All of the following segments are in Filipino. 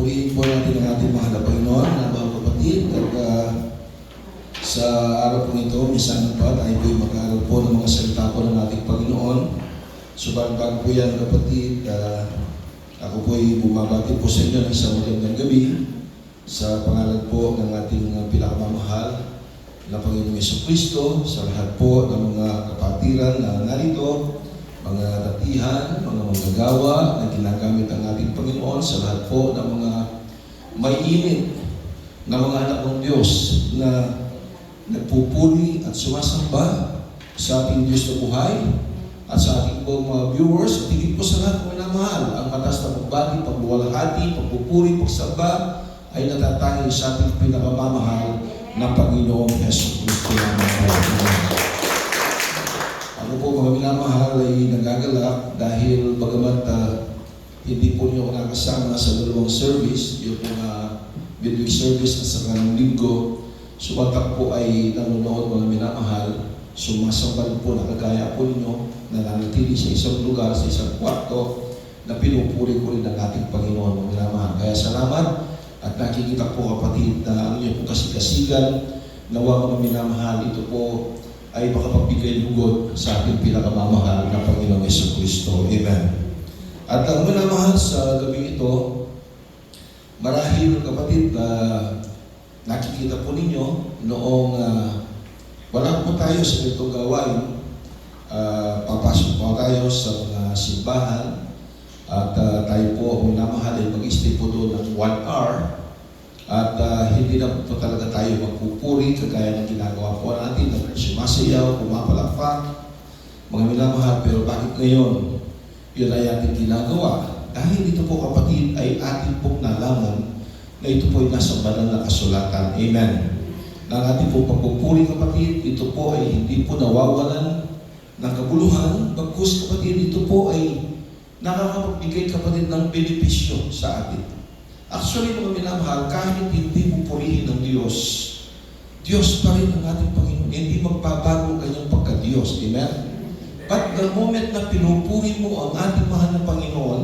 Purihin po natin ang ating mahal na Panginoon, na mga kapatid. At sa araw po ito, minsan pa tayo po'y mag-aaral po ng mga salita po ng ating Panginoon. Subalit bago po yan kapatid, ako po'y bumabati po sa inyo ng isang magandang gabi sa pangalan po ng ating pinakamamahal na Panginoong Jesucristo, sa lahat po ng mga kapatiran na narito, mga datihan, mga manggagawa na ginagamit ang ating Panginoon, sa lahat po ng mga may init na mga anak ng Diyos na nagpupuri at sumasamba sa ating Diyos na buhay at sa ating pong mga viewers. Tingin po sa lahat ng minamahal, ang matas na pagbati, pagbuwalhati, pagpupuri, pagsamba ay natatangi sa ating pinakamamahal na Panginoong Jesucristo. Ako po mga minamahal ay nagagalak dahil bagamat hindi po niyo ako nakasama sa dalawang service, yung midweek service at saka ng linggo, sumatak po ay nanonood mga minamahal, sumasambal po nakagaya po ninyo, na nanatili sa isang lugar, sa isang kwarto, na pinupuri ko rin ang ating Panginoon mga minamahal. Kaya salamat at nakikita po kapatid na ang inyo po kasigasigan, nawa mga minamahal, ito po ay makapagbigay lugod sa ating pinakamamahal na Panginoong Jesucristo. Amen. At ang minamahal sa gabi ito, marahil kapatid, nakikita po ninyo noong wala po tayo sa itong gawain, papasok po tayo sa mga simbahan at tayo po minamahal ay mag-stay po doon ng 1 hour. At hindi na po talaga tayo magpupuri kagaya ng ginagawa po natin na sumasayaw, pumapalakpak, mga minamahal. Pero bakit ngayon yun ay ating ginagawa? Dahil ito po kapatid ay ating pong nalaman na ito po ay nasa banal na kasulatan. Amen. Na ang ating pong pagpupuri kapatid, ito po ay hindi po nawawalan ng kabuluhan. Bagkus kapatid, ito po ay nakakapagbigay kapatid ng benepisyo sa atin. Actually, mga minamahal, kahit hindi mo purihin ng Diyos, Diyos pa rin ang ating Panginoon. Hindi magbabago ang kanyang pagka-Diyos. Amen? But the moment na pinupuri mo ang ating mahal na Panginoon,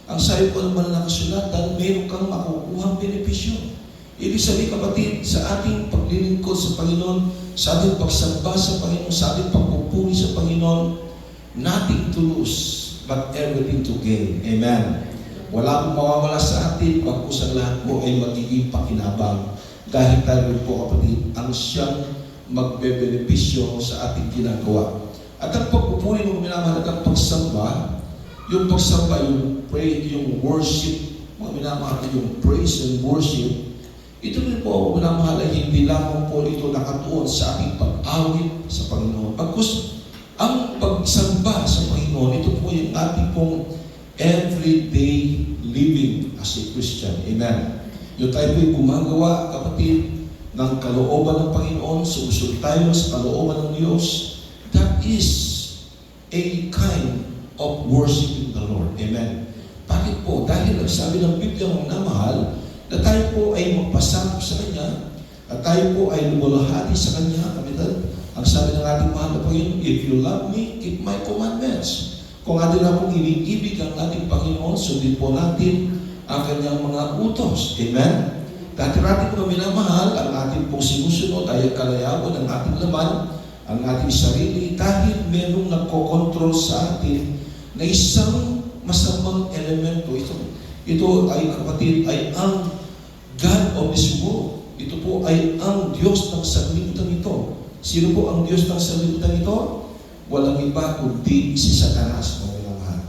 ang sayo ko naman na kasulatan, mayroon kang makukuhang benepisyo. Ibig sabihin kapatid, sa ating paglilingkod sa Panginoon, sa ating pagsamba sa Panginoon, sa ating pagpupuri sa Panginoon, nothing to lose, but everything to gain. Amen? Wala pong mawawala sa atin, bagkus ang lahat po ay magiging pakinabang. Dahil tayo po kapatid, ang siyang magbebenepisyo sa ating ginagawa. At ang pagpupuri ng minamahalagang pagsamba, yung pagsamba, yung pray, yung worship, mga minamahalagang yung praise and worship, ito rin po minamahalagang hindi lamang po ito nakatuon sa ating pag-awit sa Panginoon. Bagkus ang pagsamba sa Panginoon, ito po yung ating pong everyday living as a Christian. Amen. Yung tayo po'y gumagawa, kapatid, ng kalooban ng Panginoon, sumusunod tayo sa kalooban ng Diyos, that is a kind of worshiping the Lord. Amen. Bakit po? Dahil ang sabi ng Biblia mong namahal, na tayo po ay magpasakop sa Kanya, at tayo po ay lumulahati sa Kanya, kapatid. Ang sabi ng ating mahal na Panginoon, if you love me, keep my commandments. Kung atin na pong iniibig ang ating Panginoon, sundin po natin ang kanyang mga utos. Amen? Dati-dati po na minamahal, ang ating pong sinusunod ay ang kalayawan ng ating laman, ang ating sarili, dahil merong nagkokontrol sa atin na isang masamang elemento. Ito ay kapatid, ay ang God of this world. Ito po ay ang Diyos ng sanlibutan ito. Sino po ang Diyos ng sanlibutan ito? Walang iba kundi si Satanas, mga minamahal.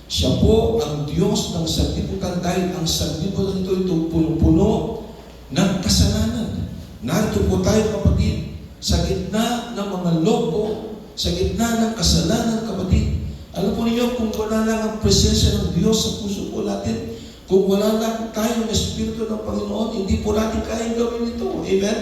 Siya po ang Diyos ng sanlibutan dahil ang sanlibutan ito punong-puno ng kasalanan. Narito po tayo kapatid, sa gitna ng mga lobo, sa gitna ng kasalanan kapatid. Alam po ninyo, kung wala lang ang presensya ng Diyos sa puso po natin, kung wala lang tayo ng Espiritu ng Panginoon, hindi po natin kayang gawin ito. Amen?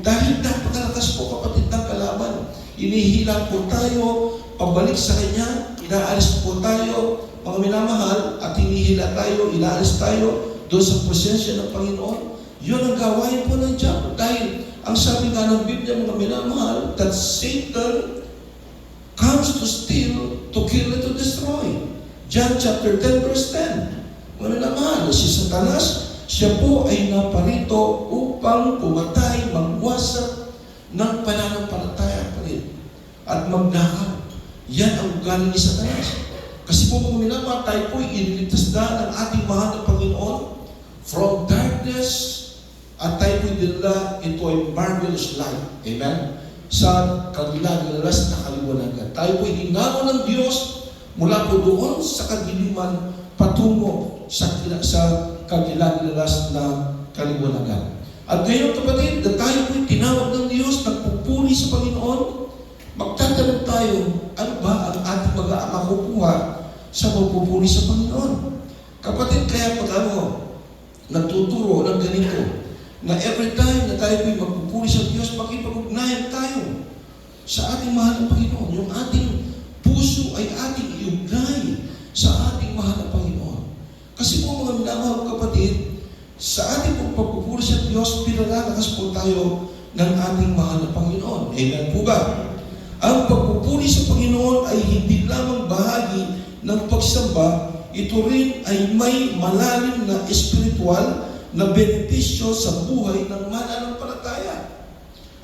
Dahil napakalakas po kapatid ng kalaban. Inihila po tayo, pabalik sa Kanya, inaalis po tayo, mga minamahal, at hinihila tayo, inaalis tayo doon sa presensya ng Panginoon. Yun ang gawain po ng diabo. Dahil ang sabi nga ng Biblia, mga minamahal, that Satan comes to steal, to kill, and to destroy. John chapter 10, verse 10. Mga minamahal, si Satanas, Siya po ay naparito upang pumatay, magwasak ng pananampalataya pa rin at magnakaw. Yan ang ugali ni Satanas. Kasi po mga minamahal, tayo po iniligtas na ng ating mahal na Panginoon from darkness at tayo po dinala into a marvelous light. Amen? Sa kagilagilas na kaliwanagan. Tayo po iningaw ng Diyos mula po doon sa kadiliman patungo sa kagilagilas na kaliwanagan. At ngayon kapatid, na tayo po tinawag ng Diyos, nagpupuri sa Panginoon, magtatanong tayo, ano ba ang ating makukuha sa pagpupuri sa Panginoon? Kapatid, kaya pag nagtuturo ng ganito, na every time na tayo po'y magpupuri sa Diyos, makipag-ugnayan tayo sa ating mahal na Panginoon. Yung ating puso ay ating iugnay sa ating mahal na Panginoon. Kasi po mga minamahal kapatid, sa ating pagpupuri sa Diyos, pinalalakas po tayo ng ating mahal na Panginoon. Amen po ba? Ang pagpupuri sa Panginoon ay hindi lamang bahagi ng pagsamba, ito rin ay may malalim na espiritual na benepisyo sa buhay ng mananampalataya.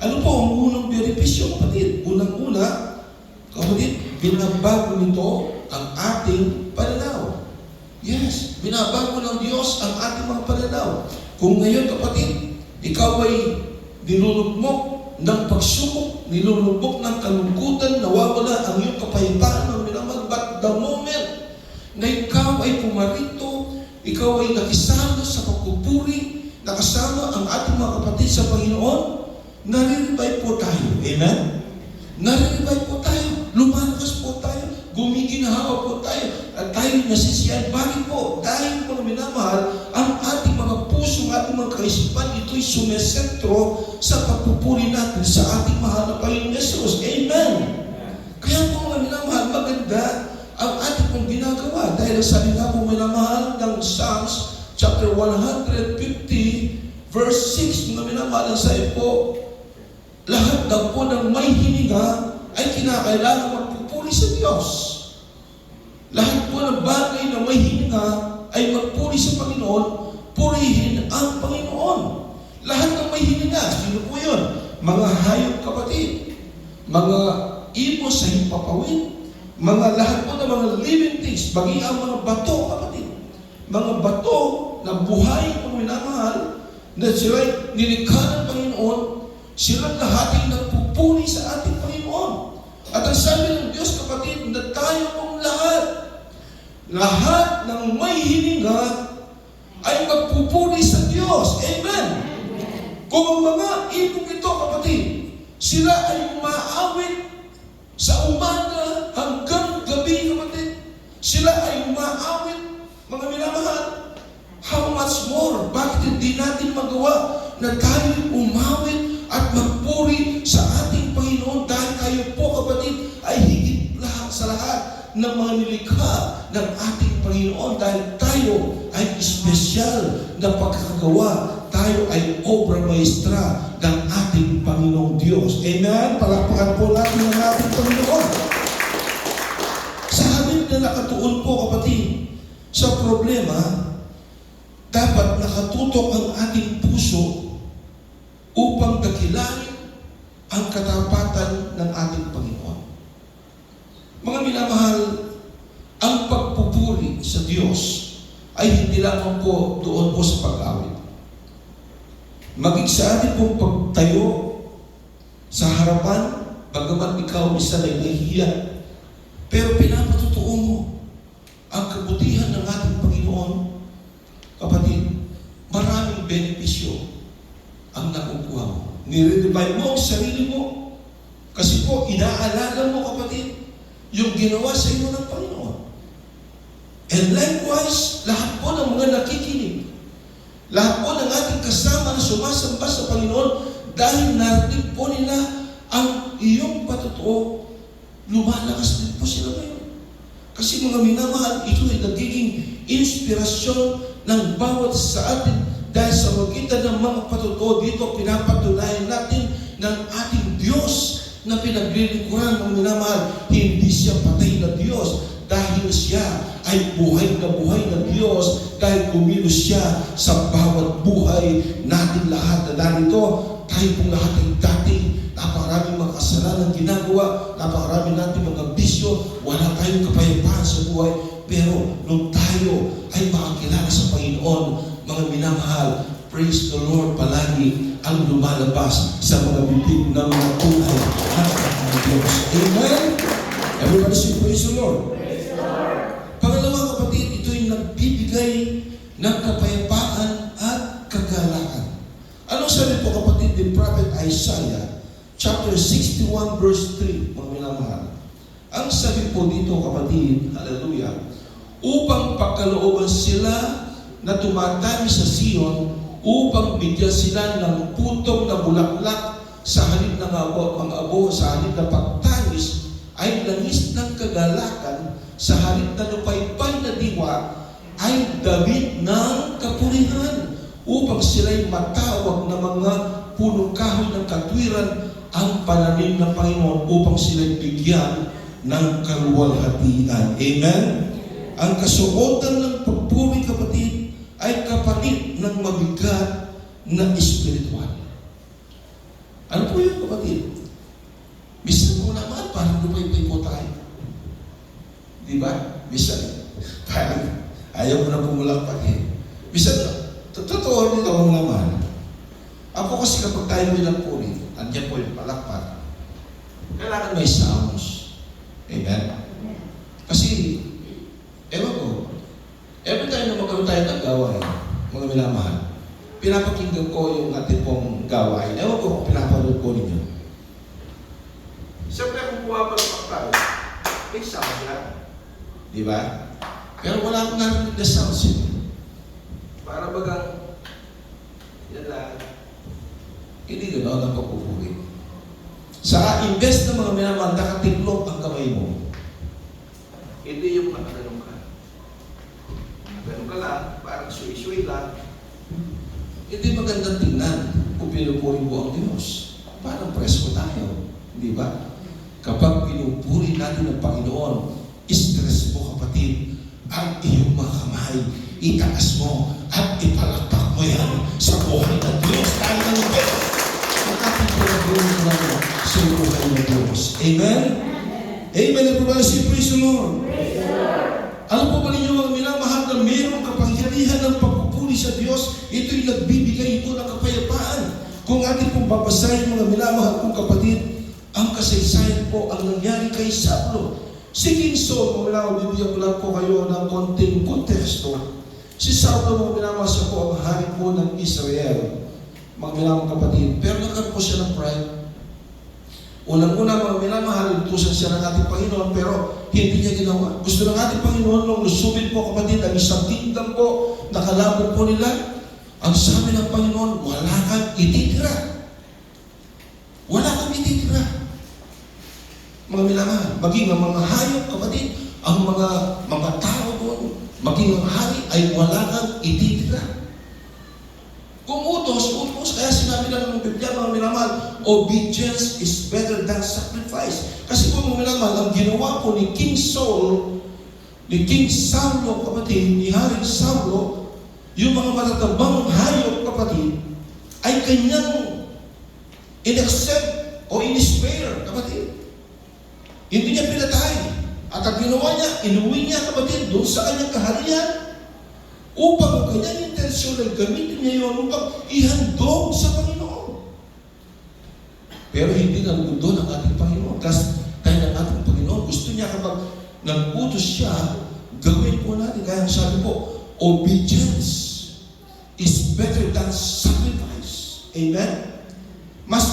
Ano po ang unang benepisyo, kapatid? Unang-una, kapatid, binabago nito ang ating pananaw. Yes, binabago ng Diyos ang ating mga pananaw. Kung ngayon, kapatid, ikaw ay nilulugmok ng pagsubok, nilulugmok ng kalungkutan, nawawala ang iyong kapayapaan ng minamahal, but the moment na ikaw ay pumarito, ikaw ay nakisama sa pagpupuri, nakasama ang ating mga kapatid sa Panginoon, nare-revive po tayo. Amen? Nare-revive po tayo. Lumalakas po tayo. Gumiginahawa po tayo. At tayo nasisiyan. Bakit po? Dahil mga minamahal, ang ating mga puso, ang ating mga kaisipan, ito'y sumesentro sa pagpupuri natin sa ating mahal na Panginoon Jesus. Amen? Kaya po mga minamahal, maganda ang ating pong ginagawa. Dahil sabi nga po minamahal ng Psalms chapter 150 verse 6, mga minamahal, ang sabi po, lahat daw po ng may hininga ay kinakailangan magpupuri sa Diyos. Lahat po ng bagay na may hininga ay magpuri sa Panginoon, purihin ang Panginoon. Lahat ng may hininga, sino po yun? Mga hayop kapatid, mga ibon sa himpapawid, mga lahat po ng mga living things, bagay ang mga bato, kapatid. Mga bato na buhay o minamahal, na sila'y nilikha ng Panginoon, sila lahat ay nagpupuri sa ating Panginoon. At ang sabi ng Diyos, kapatid, na tayo pong lahat ng may hininga ay magpupuri sa Diyos. Amen. Kung ang mga ibong ito, kapatid, sila ay umaawit sa umaga hanggang gabi, kapatid. Sila ay umaawit, mga minamahal. How much more? Bakit hindi natin magawa na tayo umawit at magpuri sa ating Panginoon dahil kayo po, kapatid, ay higit lahat sa lahat ng mga nilikha ng ating Panginoon dahil tayo ay espesyal na pagkakagawa. Tayo ay obra maestra ng ating Panginoong Diyos. Amen? Palakpakan po natin ang ating Panginoon. Sa halip na nakatuon po, kapatid, sa problema, dapat nakatutok ang ating puso upang dakilain ang katapatan ng ating Panginoon. Mga minamahal, ang pagpupuri sa Diyos ay hindi lamang po doon po sa pag-awit. Maging sa atin pong pagtayo sa harapan, bagamat ikaw isa na nahihiya, pero pinapatutuo mo ang kabutihan ng ating Panginoon, kapatid, maraming benepisyo ang nakukuha mo. Nire-revive mo ang sarili mo. Kasi po, inaalala mo, kapatid, yung ginawa sa iyo ng Panginoon. And likewise, lahat po ng mga nakikinig, lahat po ng ating kasama na sumasamba sa Panginoon, dahil narinig po nila ang iyong patutuo, lumalakas din po sila ngayon. Kasi mga minamahal, ito ay nagiging inspirasyon ng bawat sa atin dahil sa magitan ng mga patutuo dito, pinapatunayan natin ng ating Diyos na pinaglilingkuran ng minamahal. Hindi siya patay na Diyos dahil dahil siya ay buhay na Diyos, dahil kumilos siya sa bawat buhay natin lahat na narito. Tayo pong lahat ay dati, napakaraming mga kasalanan ginagawa, napakaraming natin mga bisyo, wala tayong kapayapaan sa buhay. Pero nung tayo ay makakilala sa Panginoon, mga minamahal, praise the Lord palagi ang lumalabas sa mga bibig ng mga tunay na Diyos. Amen? Everybody say, praise the Lord. Pangalawa kapatid, ito'y nagbibigay ng kapayapaan at kagalakan. Anong sabi po kapatid ni Prophet Isaiah, chapter 61 verse 3, mga minamahal? Ang sabi po dito kapatid, hallelujah, upang pagkalooban sila na tumatangis sa Sion, upang bigyan sila ng putong na bulaklak sa halip ng mga abo, sa halip na pagtangis ay langis ng kagalakan, sa halip na lupaypay na diwa ay damit ng kapurihan, upang sila'y matawag na mga punong kahoy ng katwiran, ang pananim ng Panginoon, upang sila'y bigyan ng kaluwalhatian. Amen? Ang kasuotan ng pagpuri kapatid ay kapalit ng mabigat na espiritual. Ano po yun kapatid? Bisan mo naman, parang lupay-pay po tayo. Di ba? Bisan, parang ayaw mo na pumulakpak eh. Bisan, totoo nito mo naman. Ako kasi kapag tayo pinagpuri, andyan po yung palakpak, kailangan may sounds. Amen? Kasi, ewan ko, every time na magkaroon tayo ng gawain, mga minamahal, pinapakinggan ko yung ating pong gawain. Ewan ko kung pinapanood ko ninyo. Siyempre kung pumapalakpak tayo, may sound lang. Di ba? Pero wala akong narinig na sounds yun. Para bagang, yan lang. Hindi gano'n ang pagpupuri. Sa imbes na mga minamahal, nakatiklop ang kamay mo. Hindi yung nakatanong ka. Ganun ka lang, parang suwi-suwi lang. Hindi magandang tingnan kung pinupuri mo ang Diyos. Parang presko tayo. Di ba? Kapag pinupuri natin ang Panginoon, stress mo kapatid, ang iyong mga kamay, itaas mo at ipalakpak mo yan sa buhay ng Diyos. Dahil ng Diyos, ang ating pinagulong namin sa buhay ng Diyos. Amen? Amen. Everybody say, praise the Lord. Alam po ba ninyo mga minamahal na mayroong kapangyarihan ng pagpupuri sa Diyos? Ito'y nagbibigay ito ng kapayapaan. Kung ating pong babasahin mga minamahal kong kapatid, ang kasaysayan po ang nangyari kay Saulo. Si King Saul, mga minamahal, bibigyan ko lang po kayo ng konting konteksto. Si Saulo, mga minamahal, siya po ang hari po ng Israel. Mga minamahal kapatid, pero nagkaroon po siya ng pride. Unang-una mga minamahal, utusan siya ng ating Panginoon, pero hindi niya ginawa. Gusto ng ating Panginoon nung lusubin po kapatid, ang isang kingdom po, nakalaban po nila. Ang sabi ng Panginoon, wala kang ititira. Wala kang ititira. Mga minamahal, maging ang mga hayop kapatid, ang mga tao doon, maging ang hari ay wala kang ititira. Kung utos, kaya sinabi lang ng Biblia, mga minamahal, obedience is better than sacrifice. Kasi kung mga minamahal, ang ginawa po ni King Saul, ni King Saulo, kapatid, ni Haring Saulo, yung mga matatabang hayop, kapatid, ay kanyang in-accept o in-spare, kapatid. Hindi niya pinatay. At ang ginawa niya, inuwi niya, kapatid, doon sa kanyang kaharian, upang ang kanyang intensyon ay gamitin niya yun upang ihandog sa Panginoon. Pero hindi nandun doon ang ating Panginoon. Kasi dahil ang ating Panginoon, gusto niya kapag nag-utos siya, gawin po natin. Kaya sabi po, obedience is better than sacrifice. Amen? Mas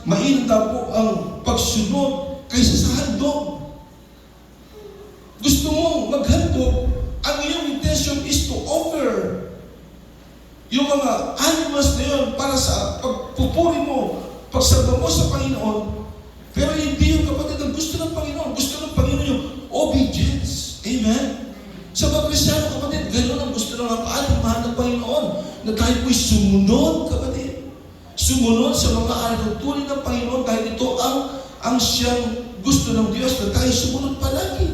mainam daw po ang pagsunod kaysa sa handog. Gusto mo maghandog, ang iyong intention is to offer yung mga animals na yun para sa pagpupuri mo, pagsamba mo sa Panginoon. Pero hindi yung kapatid ang gusto ng Panginoon. Gusto ng Panginoon yung obedience. Amen? Sa mga Kristyano kapatid, ganoon ang gusto ng ating mahal ng Panginoon, na tayo po'y sumunod, kapatid. Sumunod sa mga alitutunin ng Panginoon dahil ito ang siyang gusto ng Diyos na tayo sumunod palagi.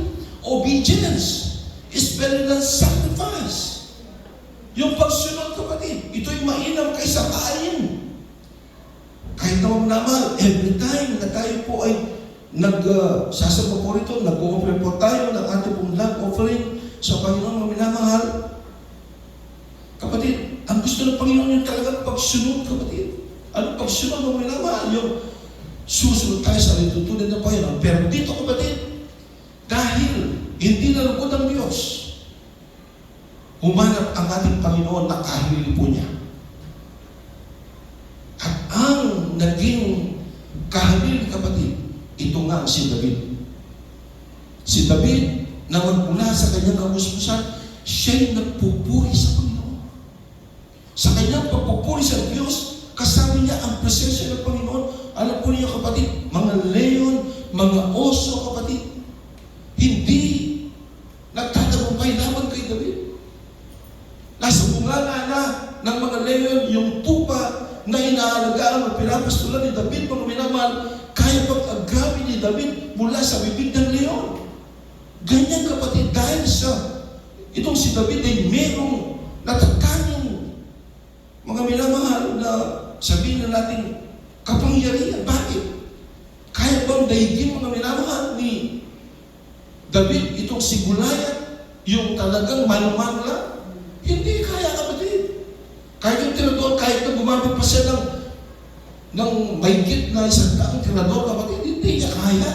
Obedience is better than sacrifice. Yung pagsunod, kapatid, ito'y mainam kaysa kain. Kahit naman naman, every time na tayo po ay sasamba po rito, nag-o-offer po tayo ng ating pong love offering sa Panginoon, mga minamahal. Kapatid, ang gusto ng Panginoon yung talagang pagsunod, kapatid. Ano pagsunod, mga minamahal? Yung susunod tayo sa litutunan ng Panginoon. Pero dito, kapatid, dahil hindi nalugod ang Diyos, humanap ang ating Panginoon na kahili po niya. At ang naging kahili, kapatid, ito nga si David. Si David, na magmula sa kanyang kamusmusan, siya'y nagpupuri sa Panginoon. Sa kanyang pagpupuri sa Diyos, kasama niya ang presensya ng Panginoon. Alam po niyo, kapatid, mga leon, mga oso, kapatid, hindi nagtatagumpay laban kay David. Nasa bunganga na ng mga leon, yung tupa na inaalagaan o pinapastulan ni David, mga minamahal, kaya pag-agamin ni David mula sa bibig ng leon. Ganyan, kapatid, dahil sa itong si David ay merong natataning mga minamahal na sabihin na natin kapangyarihan. Bakit? Kaya bang daigin, mga minamahal, ni David itong si Goliath, yung talagang manuman lang? Hindi kaya, kapatid. Kahit yung tirador, kahit na gumamit pa siya ng mahigit na isang taong tirador, kapatid, hindi niya kaya.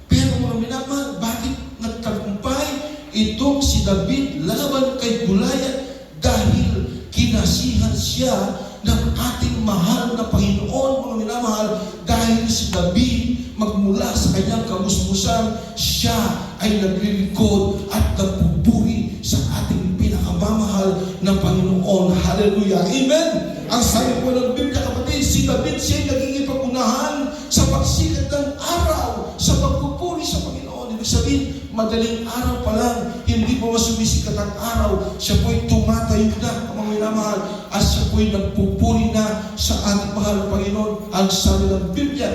Pero mga minamahal, bakit nagtagumpay itong si David laban kay Goliath? Dahil kinasihan siya ng ating mahal na Panginoon, mga minamahal. Dahil si David, magmula sa kanyang kamusmusan, siya ay naglilingkod at nagpupuri sa ating pinakamamahal na Panginoon. Hallelujah! Amen! Ang sabi po ng Biblia, kapatid, si David siya'y naging ipagunahan sa pagsikat ng araw, sa pagpupuri sa Panginoon. Ibig sabihin, madaling araw pa lang, hindi po masumisikat ang araw, siya po'y tumatayo na, mga minamahal, at siya po'y nagpupuri na sa ating mahal na Panginoon. Ang sabi ng Biblia,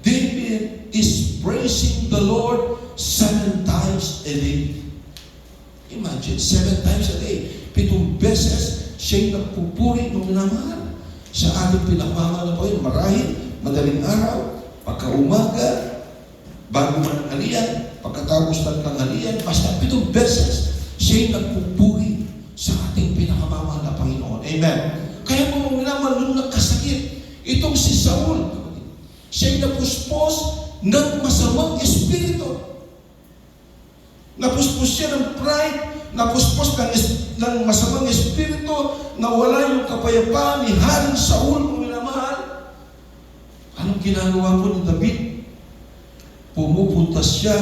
David is praising the Lord 7 times a day. Imagine, 7 times a day. 7 beses siya'y nagpupuri ng minamahal sa ating pinakamamahal na Panginoon. Marahil, madaling araw, pagka-umaga, bago mananghalian, pagkatapos ng tanghalian, basta 7 beses siya'y nagpupuri sa ating pinakamamahal na Panginoon. Amen. Kaya mga minamahal, nung nagkasakit, itong si Saul, siya'y napuspos ng masamang espiritu. Napuspos siya ng pride, napuspos ng masamang espiritu, nawala yung kapayapaan ni Haring Saul, kung minamahal. Anong ginagawa po ni David? Pumupunta siya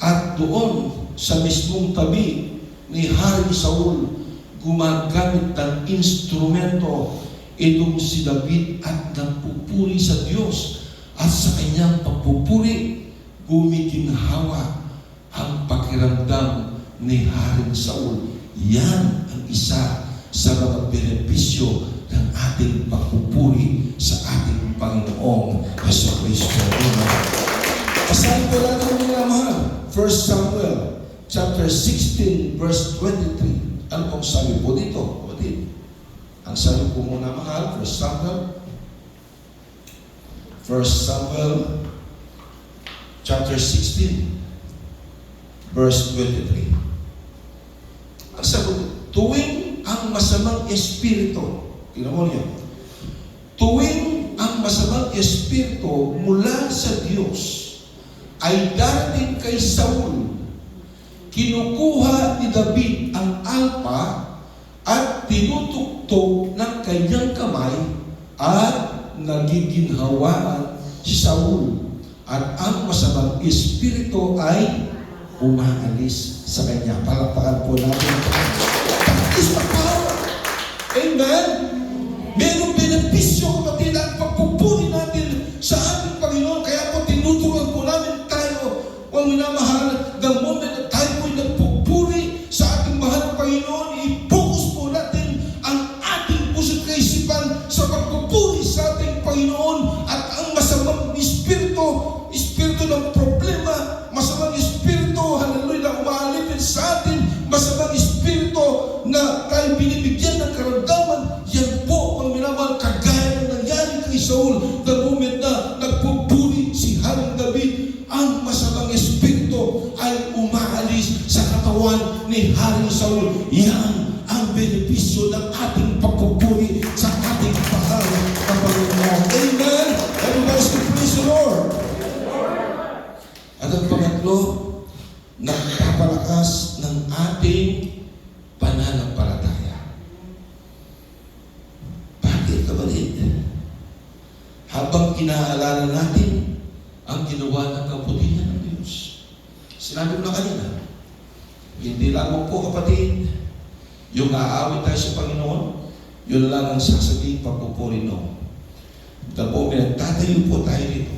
at doon sa mismong tabi ni Haring Saul, gumagamit ng instrumento itong si David at nagpupuri sa Diyos. At sa kanyang pagpupuri, gumiginhawa ang pakiramdam ni Haring Saul. Yan ang isa sa mga benepisyo ng ating pagpupuri sa ating Panginoong Jesucristo. Basahin ko lang ang mga mahal. 1 Samuel chapter 16 verse 23. Ano pong sabi po dito? Ang sabi po muna mahal, 1 Samuel chapter 16 verse 23. Ang sabi, tuwing ang masamang espiritu, tingnan mo niya, tuwing ang masamang espiritu mula sa Diyos ay darating kay Saul, kinukuha ni David ang alpa at tinutugtog ng kanyang kamay at nagiginhawaan si Saul. At ang masamang espiritu ay umaalis sa kanya. Palakpakan po natin. That is the power. Amen? Merong benepisyo, kapatid, ang pagpupuri natin sa ating Panginoon. Kaya po tinuturuan po namin tayo, ang minamahal, the moment na tayo po'y nagpupuri sa ating mahal na Panginoon, i-focus po natin ang ating puso't kaisipan sa pagpupuri sa ating Panginoon. At ang masamang espiritu ng problema, masamang espiritu, benepisyo ng ating pagpupuri sa ating mahal na Panginoon. Amen? Everybody say, praise the Lord. At ang pangatlo, nagpapalakas ng ating pananampalataya. Bakit, kapatid? Habang inaalala natin ang ginawa ng kabutihan ng Diyos. Sinabi ko na kanina, hindi lamang po, kapatid, yung aawit tayo sa Panginoon, yun lang ang sasabihin pagpupuri no. Tapos nagtatayo po tayo dito.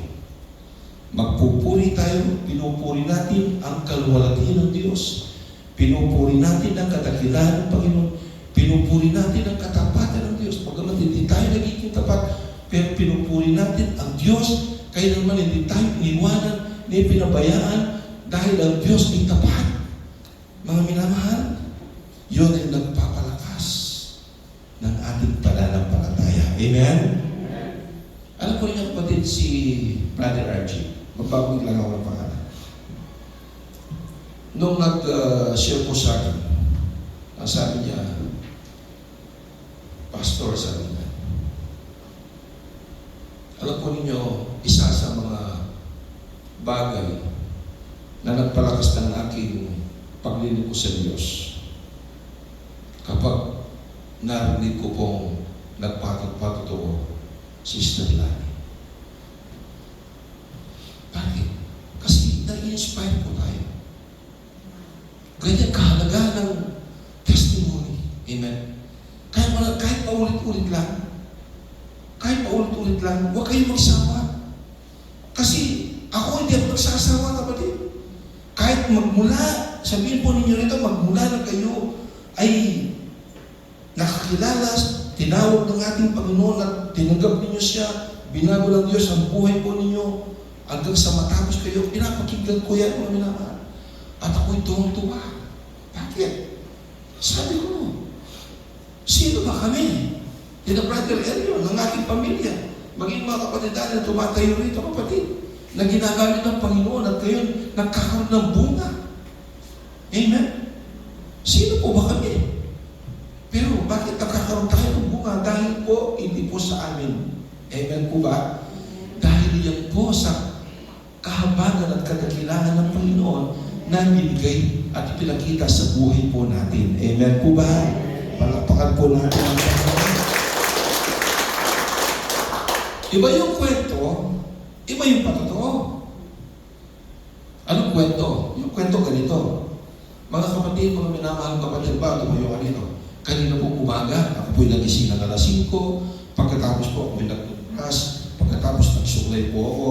Magpupuri tayo, pinupuri natin ang kaluwalhatian ng Diyos. Pinupuri natin ang kadakilaan ng Panginoon. Pinupuri natin ang katapatan ng Diyos. Pagkamat hindi tayo nagiging tapat, pero pinupuri natin ang Diyos. Kaya naman hindi tayo iniwanan, ni pinabayaan, dahil ang Diyos ay tapat. Mga minamahal, yun ay nagpapalakas ng ating pananampalataya. Amen? Alam ko rin kapatid si Brother Archie. Magbabawin lang ako ng pangalan. Nung nag-share po sa akin, ang sabi niya, Pastor, sabi niya, alam po ninyo, isa sa mga bagay na nagpalakas ng aking paglilingkod sa Diyos, kapag narinig ko pong nagpatotoo si Sister Lani. Bakit? Kasi na-inspire po tayo. Ganyan kahalaga ng testimony. Amen? Kahit paulit-ulit lang, huwag kayong magsawa. Kasi ako hindi ako nagsasawa, kapatid. Kahit magmula, sabihin po ninyo rito, magmula na kayo ay nakakilala, tinawag ng ating Panginoon at tinanggap ninyo siya, binago ng Diyos ang buhay po ninyo, hanggang sa matapos kayo, pinapakinggan ko yan, mga minamahal. At ako'y tuwang-tuwa. Bakit? Sabi ko, sino ba kami? Tina Brother Elio, ng ating pamilya. Maging mga kapatid na tumatayo rito, kapatid, na ginagamit ng Panginoon at ngayon nagkakaroon ng bunga. Amen? Sino po ba kami? Pero bakit nagkakaroon tayo ng bunga? Dahil po, hindi po sa amin. Amen po ba? Dahil yan po sa kahabagan at kadakilaan ng Panginoon na binigay at ipinakita sa buhay po natin. Amen po ba? Palakpakan po natin ang Panginoon. Iba yung kwento, iba yung patotoo. Anong kwento? Yung kwento ganito. Mga kapatid, mga minamahal kapatid ba, tumayo ka dito. Kanina po umaga, ako po'y nagising ng alas 5, pagkatapos po ako'y nagtutras, pagkatapos nagsuklay po ako,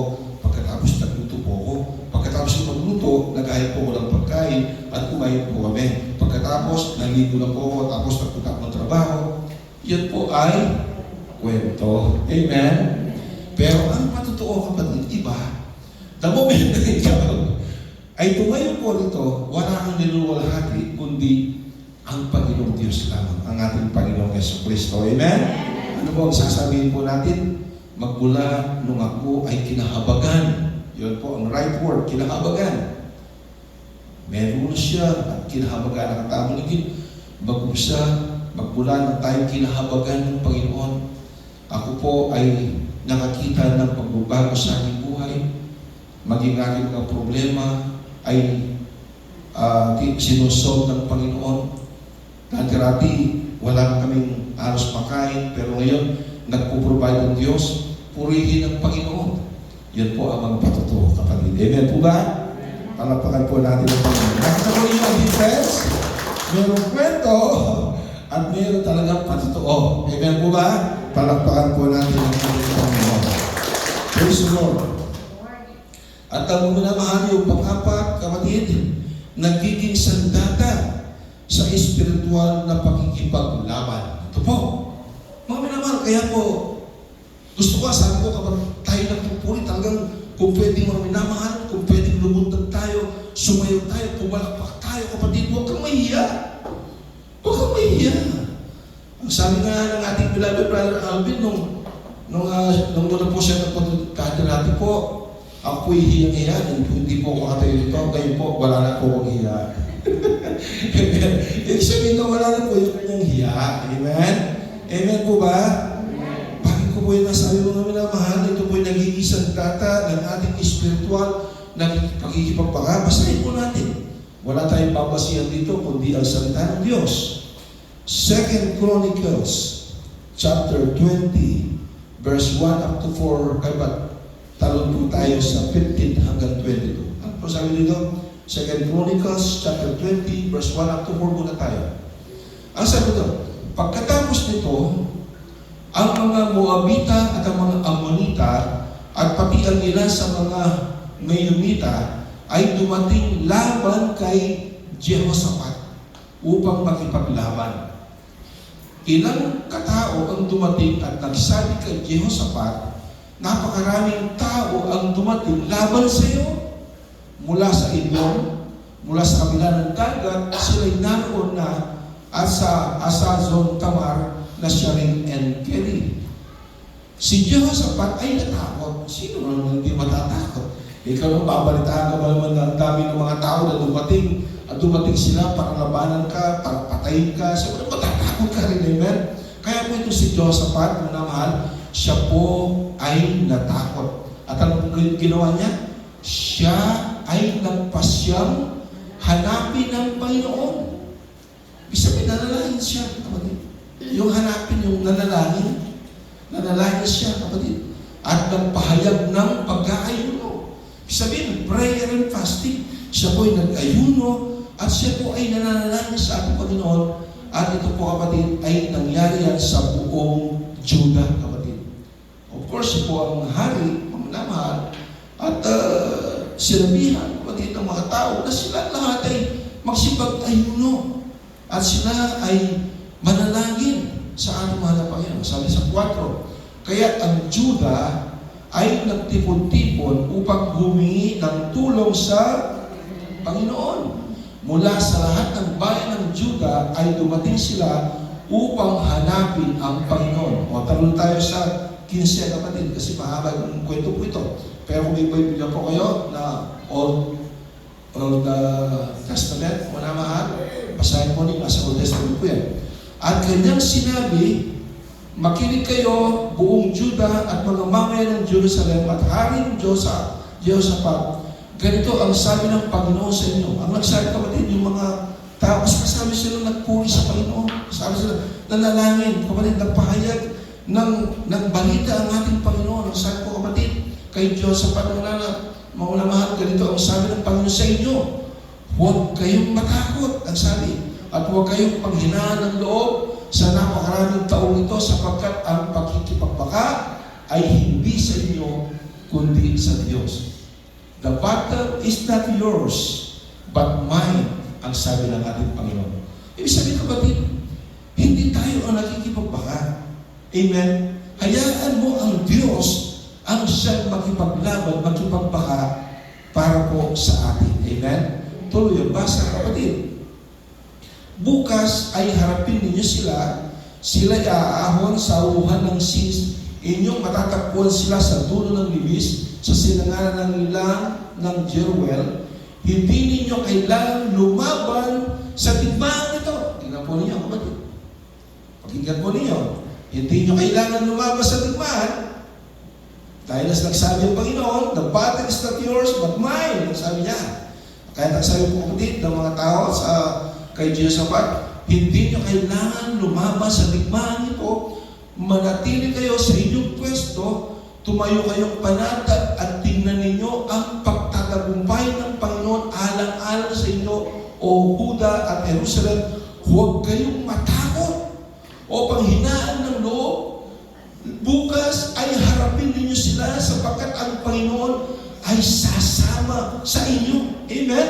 pagkatapos nagluto po ako, pagkatapos ng magluto, nag-ayap po ako ng pagkain at kumain po kami. Pagkatapos, naligo na po ako, tapos nagpunta ng trabaho. Yan po ay kwento. Amen? Pero ang patotoo, kapatid, iba. The moment na ikaw ay tumayo po rito, wala kang niluwalhati, kundi ang Panginoong Diyos lamang, ang ating Panginoong Yesu Cristo. Amen? Ano po ang sasabihin po natin? Magmula nung ako ay kinahabagan. Yun po ang right word, kinahabagan. Meron siya at kinahabagan ang tamo naging mag-usa, magmula nung tayo kinahabagan ng Panginoon. Ako po ay nakakita ng pagbabago sa aking buhay. Maging aking mga problema ay sinusolve ng Panginoon. Dati wala na kaming aros makain, pero ngayon nagpo-provide ng Diyos. Purihin ang Panginoon. Yan po ang mga patotoo, kapatid. Amen po ba? Palapakan po natin ang Panginoon. Nakita po niyo ang difference? Merong kwento at meron talagang patotoo. Amen po ba? Palakpakan po natin ang Panginoon. Praise the Lord. At ang minamahal yung pang-apat, kapatid, nagiging sandata sa espiritual na pakikipaglaban. Ito po. Mga minamahal, kaya po, gusto ko, sabi ko, kapag tayo nagpupuri, talagang kung pwedeng mga minamahal, kung pwedeng lumuntag tayo, sumayaw tayo, pumalakpak tayo, kapatid, huwag kang mahiya. Huwag kang mahiya. Ang sabi nga ng ating beloved Brother Alvin, nung muna po siya nagpatid po, ako'y hiyang-hiyan, hindi po ako katayo dito, ngayon po, wala na po akong hiya. Amen. Ibig sabihin na wala na po yung kanyang hiya. Amen? Amen po ba? Bakit ko po yung nasabi mga minamahal? Ito po yung nagiging sandata ng ating spiritual na pagkikipagpaka. Basahin po natin. Wala tayong babasihan dito kundi ang salita ng Diyos. 2 Chronicles chapter 20 verse 1 up to 4. Kaya ba? Talon po tayo sa 15 hanggang 22. Ano po sabi dito? 2 Chronicles chapter 20 verse 1 up to 4 muna tayo. Ang sabi dito, pagkatapos nito, ang mga Moabita at ang mga Ammonita at pati ang ilan sa mga Meunita ay dumating laban kay Jehoshaphat upang makipaglaban. Ilang katao ang dumating at nagsabi kay Jehoshaphat, napakaraming tao ang dumating laban sa iyo. Mula sa Edom, mula sa kabila ng dagat, sila'y naroon na at sa Asazon Tamar na siya rin Engedi. Si Jehoshaphat ay natakot. Sino naman hindi matatakot? Ikaw nung babalitaan ka ba naman ng dami ng mga tao na dumating at dumating sila para labanan ka, para patayin ka. Siyempre matatakot ka rin, amen? Kaya po ito si Jehoshaphat, mga mahal, siya po ay natakot. At ano pong ginawa niya? Siya ay nagpasyang hanapin ng Panginoon. Ibig sabihin, nanalangin siya, kapatid. Yung hanapin, yung nanalangin siya, kapatid. At nagpahayag ng pag-aayuno. Ibig sabihin, prayer and fasting. Siya po ay nag-ayuno at siya po ay nananalangin sa ating Panginoon. At ito po, kapatid, ay nangyari yan sa buong Judah, kapatid. Of course, siya po ang hari, mamahal, at sinabihan kapatid ng mga tao na sila lahat ay magsipag-ayuno at sila ay manalangin sa ating mahal na Panginoon. Sabi sa 4, kaya ang Judah ay nagtipon-tipon upang humingi ng tulong sa Panginoon. Mula sa lahat ng bayan ng Judah ay dumating sila upang hanapin ang Panginoon. O talon tayo sa 15 kapatid kasi mahaba yung kwento po ito. Pero kung may Biblia po kayo na Old Testament, muna mahal, basahin po niyo, nasa Old Testament po yan. At kanyang sinabi, makinig kayo buong Judah at mga mamayan ng Jerusalem at haring Jehoshaphat. Ganito ang sabi ng Panginoon sa inyo. Ang nagsabi kapatid, yung mga tao, kasama sila nagpuri sa Panginoon. Kasama sila nanalangin. Kapatid, nagpahayag ng balita ang ating Panginoon. Ang sabi po kapatid, kay Jehoshaphat mga mahal, ganito ang sabi ng Panginoon sa inyo. Huwag kayong matakot, ang sabi. At huwag kayong panghinaan ng loob sa napakaraming taong ito sapagkat ang pagkikipagbaka ay hindi sa inyo, kundi sa Diyos. The battle is not yours, but mine, ang sabi ng ating Panginoon. Ibig sabihin kapatid, hindi tayo ang nakikipagbaka. Amen? Hayaan mo ang Diyos ang siyang makipaglaban, makipagbaka para po sa atin. Amen? Tuloy ang basa, kapatid. Bukas ay harapin ninyo sila. Sila'y aahon sa uhan ng sis. Inyong matatakbuhan sila sa dulo ng libis, sa sinangalan ng ilang ng Jeruel. Hindi ninyo kailangan lumaban sa digmaan ito. Tingnan po ninyo, kapatid. Pakinggan po ninyo. Hindi nyo kailangan lumaban sa digmaan. Dahil as nagsabi ang Panginoon, the battle is not yours, but mine. Sabi niya. Kaya nagsabi po kapatid ng mga tao kay Jehoshaphat, hindi nyo kailangan lumaban sa digmaan ito. Manatili kayo sa inyong pwesto, tumayo kayong panatag at tingnan ninyo ang pagtatagumpay ng Panginoon alang-alang sa inyo, O Huda at Jerusalem. Huwag kayong matakot o panghinaan ng loob. Bukas ay harapin ninyo sila sapagkat ang Panginoon ay sasama sa inyo. Amen?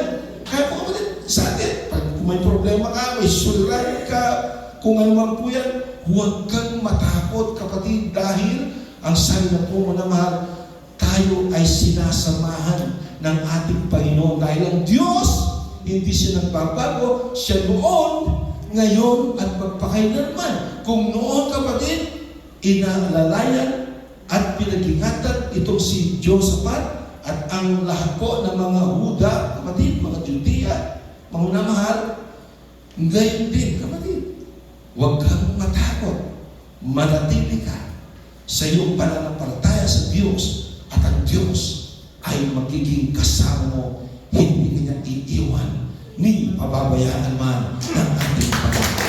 Kaya po kapatid, sa atin, pag may problema ka, may suliranin ka, kung ano man po yan, huwag kang matakot kapatid dahil ang sabi na po mo na mahal, tayo ay sinasamahan ng ating Panginoon dahil ang Diyos, hindi siya nagbabago, siya noon, ngayon at magpakailanman. Kung noon kapatid, inaalalayan at pinag-ingatan itong si Jehoshaphat at ang lahat po ng mga Huda, kapatid, mga Judea, mga mahal, Ngayon din, kapatid, huwag kang matakot. Manatili ka sa iyong pananampalataya sa Diyos at ang Diyos ay magiging kasama mo. Hindi niya iiwan ni pababayaan man ng ating Panginoon.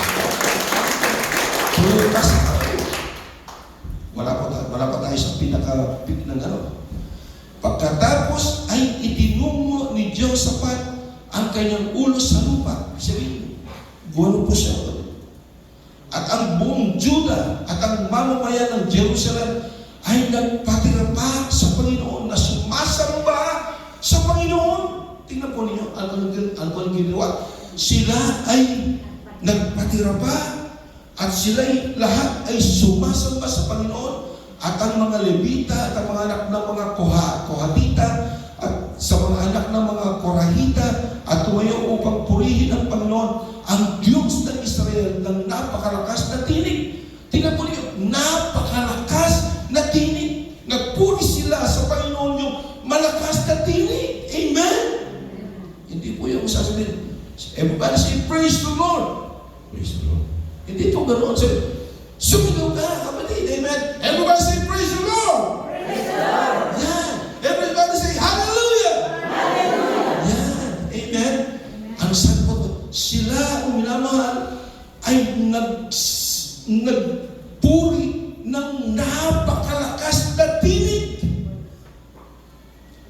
Tuloy pa sa kapatid. Wala pa tayo sa pinaka-pit ng ano. Pagkatapos ay itinungo ni Jehoshaphat ang kanyang ulo sa lupa. Sabihin, buwan po siya. At ang buong Juda at ang mamamayan ng Jerusalem ay nagpatira pa sa Panginoon, na sumasamba sa Panginoon. Tingnan po ninyo, ano ang ginawa? Sila ay nagpatira pa at sila'y lahat ay sumasamba sa Panginoon. At ang mga Levita at ang mga anak ng mga Kohatita at sa mga anak ng mga Korahita at tumayo upang purihin ang Panginoon, ang Diyos ng Israel, ng napakalakas na tinig. Tingnan po niyo, napakalakas na tinig. Nagpuri sila sa Panginoon yung malakas na tinig. Amen? Hindi po yung sasabihin, everybody say, praise the Lord. Praise the Lord. Hindi po ganoon. Sumigaw ka, kapatid. Amen? Everybody say, praise the Lord. Praise the Lord. Yan. Everybody say, hallelujah. Hallelujah. Yan. Amen? Ang sabi po, sila, minamahal, ay nagpuri ng napakalakas na tinig.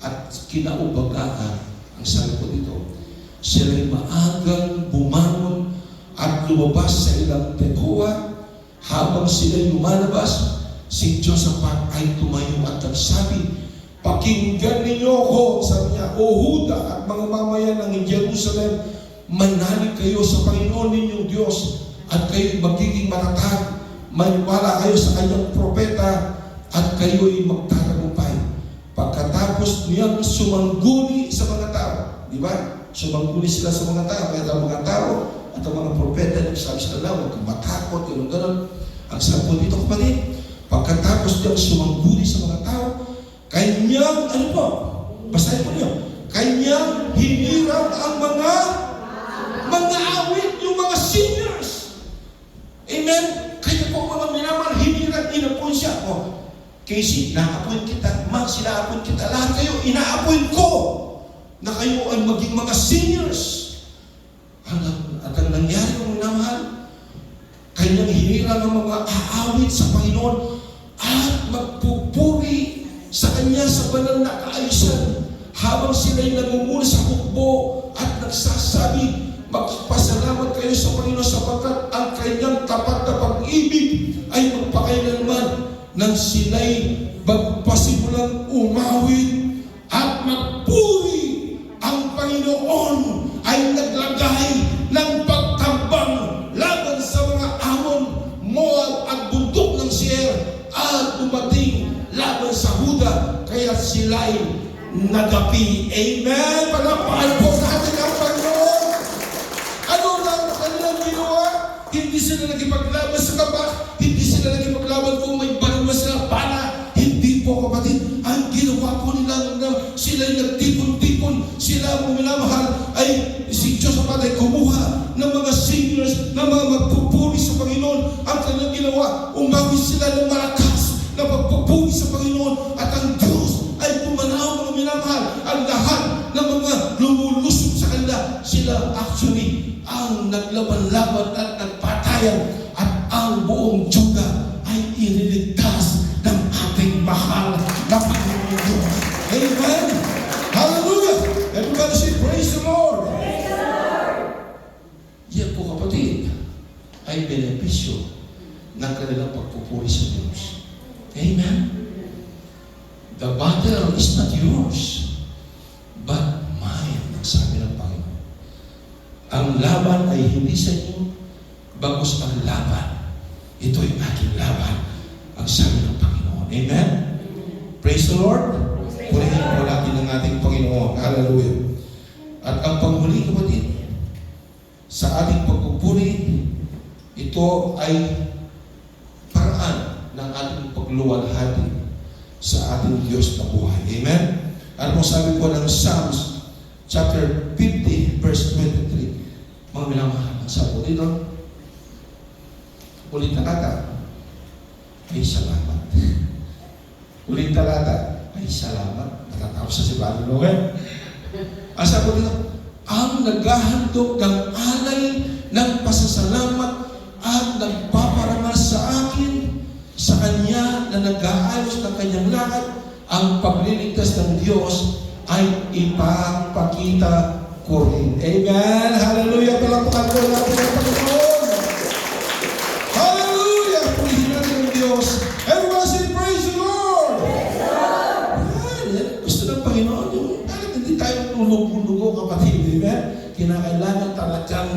At kinaubagaan, ang sabi po dito, sila'y maagang bumangon at lumabas sa ilang tekoa. Habang sila'y lumalabas, si Jehoshaphat ay tumayo at nagsabi, pakinggan ninyo ako, sabi niya, O Huda at mga mamayan ng Jerusalem, manalig kayo sa Panginoon ninyong Diyos at kayo magiging matatag. Maniwala kayo sa kanyang propeta at kayo'y magtatagumpay. Pagkatapos niyang sumangguni sa mga tao, di ba? Sumangguni sila sa mga tao, kaya ang mga tao at ang mga propeta, nagsabi sila na, huwag kang matakot, gano'n. Ang sabi po dito, kapatid, pagkatapos niyang sumangguni sa mga tao, kanyang, ano po? Basahin po niyo. Kanyang hinirang ang mga awit, yung mga singers. Amen? Kaya po mga minamahal, hinirang, inapon siya. O, Casey, na-appoint kita. Max, ina-appoint kita. Lahat kayo, ina-appoint ko na kayo ay maging mga singers. At ang nangyari ng minamahal, kanyang hinirang ang mga aawit sa Panginoon at magpupuri sa Kanya sa banal na kaayusan habang sila'y nangunguna sa hukbo at nagsasabi, magpasalamat kayo sa Panginoon sapagkat ang Kanyang tapat na pag-ibig ay magpakailanman. Nang sila'y magpasimulang umawit at magpuri, ang Panginoon ay naglagay ng pagtambang laban sa mga Amon, Moab at bundok ng Seir at dumating laban sa Huda, kaya sila'y nagapi. Amen? Panapahan po natin ang Panginoon. Ano na ang kanilang ginawa? Hindi sila nagipaglaban sa kabak, hindi sila nagipaglaban kung may baril sila para. Hindi po, kapatid. Ang ginawa po nila na sila'y nagtipon-tipon, sila mo minamahal, ay si Jehoshaphat ay kumuha ng mga singers na mga magpupuri sa Panginoon. Ang kanilang ginawa, umawit sila ng malakas na pagpupuri sa Panginoon at ang Diyos ay pumanaw, mga minamahal, ang lahat ng mga lumulusob sa kanila. Sila actually ang naglaban-laban at nagpatayan at ang buong Juda ay iniligtas ng ating mahal na Panginoon Diyos. Amen! Hallelujah! Everybody say, praise the Lord! Praise the Lord! Yan po, kapatid, ay benepisyo ng kanilang pagpupuri sa Diyos. Amen? The battle is not yours, but mine, ang sabi ng Panginoon. Ang laban ay hindi sa inyo, bagos ang laban. Ito ay aking laban, ang sabi ng Panginoon. Amen? Praise the Lord! Purihin po natin ang ating Panginoon. Hallelujah! At ang panghuli, kapatid, sa ating pagpupuri, ito ay paraan ng ating pagluwalhati sa ating Diyos na buhay. Amen? Ano po sabi po ng Psalms chapter 50 verse 23? Mga minamahal, Sabi ko dito, ulit talata, ay salamat. Ulit talata, ay salamat. Natatapos sa si Padre Noel. Sabi ko dito, ang naghahandog ng alay ng pasasalamat at nagpaparangal sa akin, sa Kanya na nag-aayos ng Kanyang lakad, ang pagliligtas ng Diyos ay ipapakita ko rin. Amen! Hallelujah! Palapakan ko natin ang Panginoon! Hallelujah! Purihin natin ang Diyos. Everyone say, praise the Lord! Yan, gusto ng Panginoon yung bakit hindi tayo tulog-lugo, kapatid. Amen? Kinakailangan talagang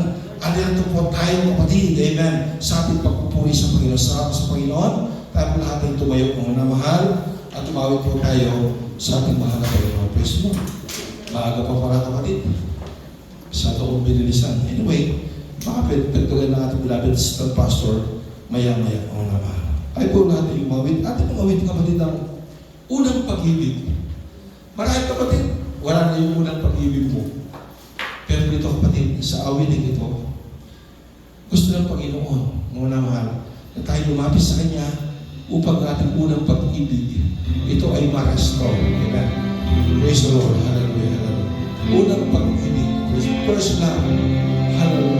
alerto po tayo, kapatid. Amen? Sa ating pagpupuri sa Panginoon. Sa Panginoon, tayo po lahat ay tumayo ng mahal at tumawid po tayo sa ating mahal na Panginoon. Praise the Lord. Maaga pa para, kapatid. Sa ito kong binilisan. Anyway, makapagpagtugan ng ating beloved assistant pastor, maya-maya ang naman. Ay po natin umawit. Ating umawit, kapatid, ng unang pag-ibig. Maraming kapatid, wala na yung unang pag-ibig mo. Pero dito, kapatid, sa awiting ito, gusto ng Panginoon, mga mahal, na tayo lumapit sa Kanya upang ating unang pag-ibig, ito ay ma-restore. Amen. Praise the Lord. Hallelujah. Hallelujah. Unang pag-ibig. First love. Hallelujah.